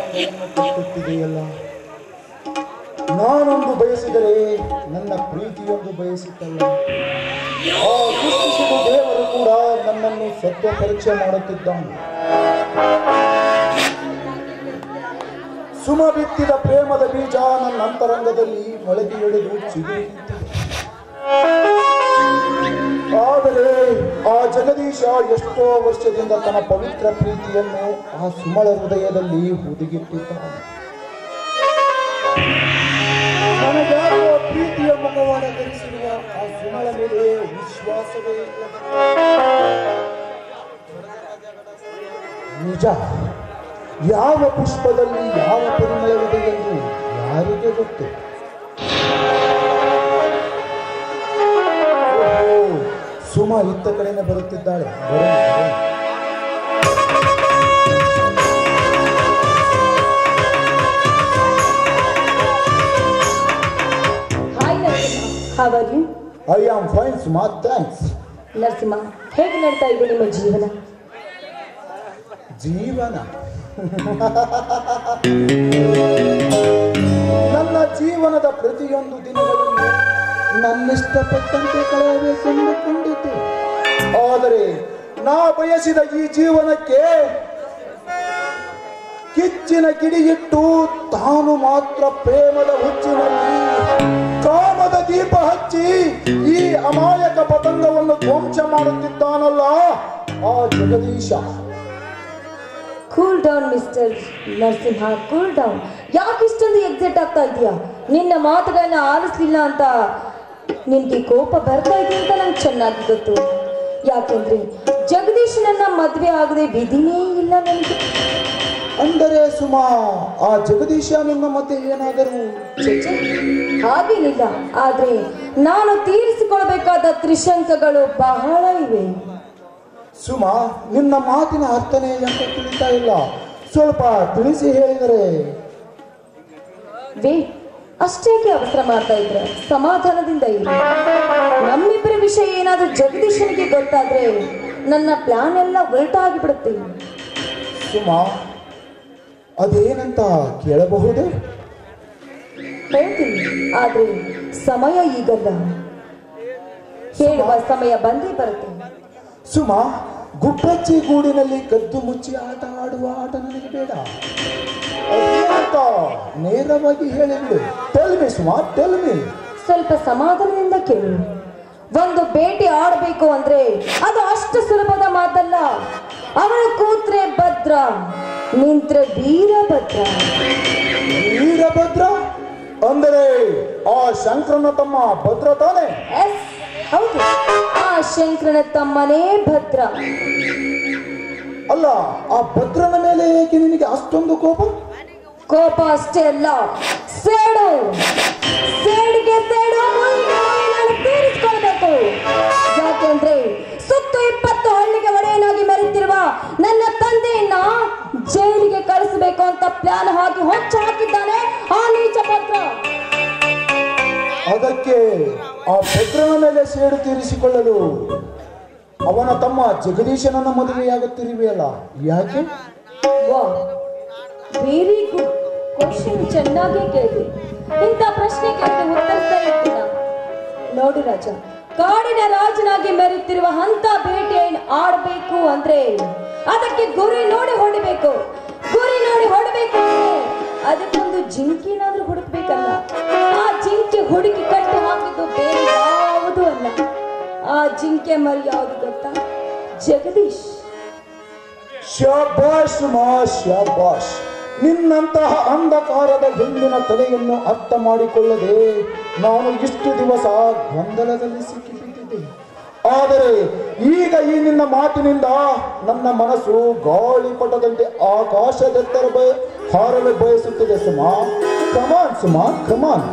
ಆನಂದವನ್ನು ಕೊಟ್ಟುತ್ತಿದೆಯಲ್ಲ. ನಾನೊಂದು ಬಯಸಿದರೆ ನನ್ನ ಪ್ರೀತಿಯೊಂದು ಬಯಸಿತ್ತಲ್ಲ. ಆ ಸೃಷ್ಟಿಸಿದ ದೇವರು ಕೂಡ ನನ್ನನ್ನು ಸತ್ವ ಪರೀಕ್ಷೆ ಮಾಡುತ್ತಿದ್ದಾನೆ. ಸುಮ ಬಿತ್ತಿದ ಪ್ರೇಮದ ಬೀಜ ನನ್ನ ಅಂತರಂಗದಲ್ಲಿ ಮೊಳಗೆ ಹಿಡಿದು ಚಿಗುರಿಸಿದೆ. ಆದರೆ ಆ ಜಗದೀಶ ಎಷ್ಟೋ ವರ್ಷದಿಂದ ತನ್ನ ಪವಿತ್ರ ಪ್ರೀತಿಯನ್ನು ಆ ಸುಮಳ ಹೃದಯದಲ್ಲಿ ಹುದುಗಿಟ್ಟಿದ್ದಾನೆ. ನನಗ್ಯಾರೋ ಪ್ರೀತಿಯ ಮುಖವನ್ನು ಧರಿಸಿರುವ ಆ ಸುಮಳ ಮೇಲೆ ವಿಶ್ವಾಸವೇ ಇಲ್ಲ. ನಿಜ, ಯಾವ ಪುಷ್ಪದಲ್ಲಿ ಯಾವ ಪರಿಮಳವಿದೆ ಎಂದು ಯಾರಿಗೆ ಗೊತ್ತು? ಸುಮ ಇತ್ತ ಕಡೆನೇ ಬರುತ್ತಿದ್ದಾಳೆ. How are you? I am fine, Suma. Thanks. Narasimha, ಹೇಗೆ ನಡ್ತಾ ಇದೆ ನಿಮ್ಮ ಜೀವನ? ಜೀವನ ನನ್ನ ಜೀವನದ ಪ್ರತಿಯೊಂದು ದಿನಗಳನ್ನು ನನ್ನಿಷ್ಟಪಟ್ಟಂತೆ ಕಳೆಯಬೇಕೆಂದುಕೊಂಡಿದ್ದೆ. ಆದರೆ ನಾ ಬಯಸಿದ ಈ ಜೀವನಕ್ಕೆ ಕಿಚ್ಚಿನ ಕಿಡಿಯಿಟ್ಟು ತಾನು ಮಾತ್ರ ಪ್ರೇಮದ ಹುಚ್ಚಿನಲ್ಲಿ ಕಾಮದ ದೀಪ ಹಚ್ಚಿ ಈ ಅಮಾಯಕ ಪತಂಗವನ್ನು ಧ್ವಂಸ ಮಾಡುತ್ತಿದ್ದಾನಲ್ಲ ಆ Jagadish. Cool down mister Narasimha, cool down. ಯಾಕೆ ಇಷ್ಟೊಂದು ಎಕ್ಸೈಟ್ ಆಗ್ತಾ ಇದೆಯಾ? ನಿನ್ನ ಮಾತುಗಳನ್ನ ಆಲಿಸ್ಲಿಲ್ಲ ಅಂತ ನಿನ್ಗೆ ಕೋಪ ಬರ್ತಾ ಇದೆ ಅಂತ ನಂಗೆ ಚೆನ್ನಾಗಿ ಗೊತ್ತು. ಯಾಕೆಂದ್ರೆ ಜಗದೀಶನನ್ನ ಮದುವೆ ಆಗದೆ ವಿಧಿನೇ ಇಲ್ಲ ನನಗೆ. ಅಂದರೆ ಸುಮಾ, ಆ ಜಗದೀಶ ನಿಮ್ಮ ಮಧ್ಯೆ ಏನಾದರೂ? ಹಾಗೇನಿಲ್ಲ, ಆದ್ರೆ ನಾನು ತೀರಿಸಿಕೊಳ್ಬೇಕಾದ ತ್ರಿಶಂಕಗಳು ಬಹಳ ಇವೆ. ಸುಮಾ, ನಿನ್ನ ಮಾತಿನ ಅರ್ಥನೇ ಯಾಕೆ ತಿಳಿತಾ ಇಲ್ಲ? ಸ್ವಲ್ಪ ತಿಳಿಸಿ ಹೇಳಿದರೆ. ಅಷ್ಟೇಕೆ ಅವಸರ ಮಾಡ್ತಾ ಇದ್ರೆ? ಸಮಾಧಾನದಿಂದ ಇರಿ. ನಮ್ಮಿಬ್ಬರ ವಿಷಯ ಏನಾದ್ರೂ ಜಗದೀಶನಿಗೆ ಗೊತ್ತಾದ್ರೆ ನನ್ನ ಪ್ಲಾನ್ ಎಲ್ಲ ಉಲ್ಟಾಗಿ ಬಿಡುತ್ತೆ. ಸುಮಾ, ಅದೇನಂತ ಕೇಳಬಹುದೇ? ಹೇಳ್ತೀನಿ, ಆದ್ರೆ ಸಮಯ ಈಗಲ್ಲ. ಹೇಳುವ ಸಮಯ ಬಂದೇ ಬರುತ್ತೆ. ಸುಮಾ, ಗುಬ್ಬಚ್ಚಿ ಗೂಡಿನಲ್ಲಿ ಕದ್ದು ಮುಚ್ಚಿ ಆಟ ಆಡುವ ಆಟ ನನಗೆ ಬೇಡ. ಅದೇನಂತ ನೇರವಾಗಿ ಹೇಳಿಬಿಡು. Tell me Suma, tell me. ಸ್ವಲ್ಪ ಸಮಾಧಾನದಿಂದ ಕೇಳು. ಒಂದು ಬೇಟೆ ಆಡಬೇಕು ಅಂದ್ರೆ ಅದು ಅಷ್ಟು ಸುಲಭದ ಮಾತಲ್ಲ. ಅವಳು ಕೂತ್ರೆ ಭದ್ರ, ನಿಂತ್ರೆ ವೀರಭದ್ರ. ವೀರಭದ್ರ ಅಂದರೆ ಆ ಶಂಕರನ ತಮ್ಮ ಭದ್ರ ತಾನೆ? ಎಸ್, ಹೌದು, ಆ ಶಂಕರನ ತಮ್ಮನೇ ಭದ್ರ. ಅಲ್ಲ, ಆ ಭದ್ರನ ಮೇಲೆ ಏಕೆ ನಿನಗೆ ಅಷ್ಟೊಂದು ಕೋಪ? ಕೋಪ ಅಷ್ಟೇ ಅಲ್ಲ, ಸೇಡು. ಸೇಡಿಗೆ ಸೇಡು ನಾನು ತೀರಿಸಿಕೊಳ್ಬೇಕು. ಯಾಕೆಂದ್ರೆ ಸುತ್ತು 20 ಹಳ್ಳಿಗೆ ಒಡೆಯನಾಗಿ ಮೆರೆತಿರುವ ನನ್ನ ತಂದೆಯನ್ನ ಜೈಲಿಗೆ ಕಳಿಸಬೇಕು ಅಂತ ಪ್ಲಾನ್ ಹಾಕಿ ಹೊಚ್ಚ ಹಾಕಿದ್ದಾನೆ ಆ ನೀಚ ಭದ್ರ. ಅದಕ್ಕೆ ಆ ಭದ್ರನ ಮೇಲೆ ಸೇಡು ತೀರಿಸಿಕೊಳ್ಳಲು ಅವನ ತಮ್ಮ ಜಗದೀಶನನ್ನ ಮದುವೆಯಾಗುತ್ತಿರುವೆಯಲ್ಲ, ಯಾಕೆ? ವಾ, ವೆರಿ ಗುಡ್ ಕ್ವಶನ್. ಚೆನ್ನಾಗಿ ಕೇಳಿದೆ. ಇಂಥ ಪ್ರಶ್ನೆ ಕೇಳಿದ್ರೆ ಉತ್ತರಿಸ್ತಾ ಇರ್ತೀನ. ನೋಡಿ ರಾಜ, ಕಾಡಿನ ರಾಜನಾಗಿ ಮೆರೆಯುತ್ತಿರುವ ಅಂತ ಬೇಟೆಯನ್ನು ಆಡಬೇಕು ಅಂದ್ರೆ ಅದಕ್ಕೆ ಗುರಿ ನೋಡಿ ಹೊಡಿಬೇಕು. ಗುರಿ ನೋಡಿ ಹೊಡಬೇಕು ಅಂದ್ರೆ ಅದಕ್ಕೊಂದು ಜಿಂಕಿನಾದ್ರೂ ಹುಡುಕ್ಬೇಕಲ್ಲ. ಆ ಜಿಂಕೆ ಹುಡುಕಿ ಕಟ್ಟಿ ಹಾಕಿದ್ದು ಬೇರೆ ಯಾವುದೂ ಅಲ್ಲ. ಆ ಜಿಂಕೆ ಮರಿ ಯಾವುದು ಗೊತ್ತಾ? ಜಗದೀಶ್. ಶಾಬಾಷ್ ಮಾ, ಶಾಬಾಷ್. ನಿನ್ನಂತಹ ಅಂಧಕಾರದ ಹಿಂದಿನ ತಲೆಯನ್ನು ಅರ್ಥ ಮಾಡಿಕೊಳ್ಳದೆ ನಾನು ಇಷ್ಟು ದಿವಸ ಗೊಂದಲದಲ್ಲಿ ಸಿಕ್ಕಿಬಿಟ್ಟಿದ್ದೆ. ಆದರೆ ಈಗ ಈ ನಿನ್ನ ಮಾತಿನಿಂದ ನನ್ನ ಮನಸ್ಸು ಗಾಳಿಪಟದಂತೆ ಆಕಾಶದೆತ್ತರ ಹಾರಲು ಬಯಸುತ್ತಿದೆ. ಸುಮಾ, ಕಮಾನ್ ಸುಮಾ, ಕಮಾನ್.